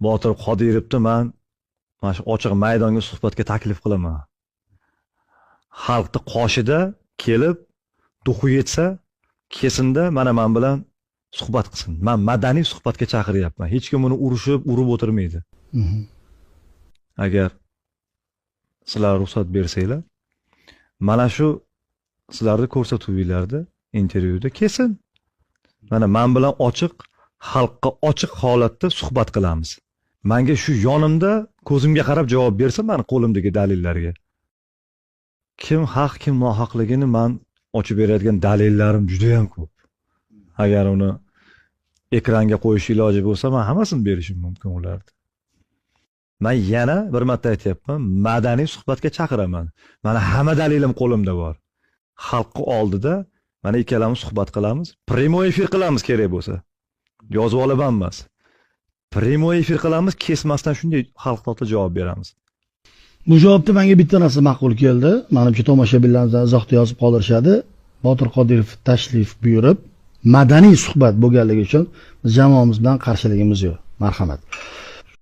Botir Qodirovni men mana shu ochiq maydonga suhbatga taklif qilaman. Xalqni qoshida kelib, duxu yetsa, kesinda mana men bilan suhbat qilsin. Men madaniy suhbatga chaqiryapman. Hech kim uni urib o'tirmaydi. Agar sizlar ruxsat bersanglar, mana shu sizlarni ko'rsatuvinglarda, intervyuda kelsin. Mana men bilan ochiq, xalqqa ochiq holatda suhbat qilamiz. Menga shu yonimda ko'zimga qarab javob bersa, meni qo'limdagi dalillarga. Kim haq, kim nohaqligini men ochib beradigan dalillarim juda ham ko'p. Agar uni ekranga qo'yish iloji bo'lsa, men hammasini berishim mumkin ularga. Men yana bir marta aytayapman, madaniy suhbatga chaqiraman. Mana hamma dalilim qo'limda bor. Xalqqa oldida mana ikkalamiz suhbat qilamiz, prямой efir qilamiz kerak bo'lsa. Yozib olib emas. Prямой efir qilamiz, kesmasdan shunday xalq to'g'ri javob beramiz. Bu javobda menga bitta narsa ma'qul keldi. Menimcha tomoshabinlarimiz izohda yozib qoldirishadi. Botir Qodirov tashrif buyurib, madaniy suhbat bo'lganligi uchun jamoamiz bilan qarshiligimiz yo'q. Marhamat.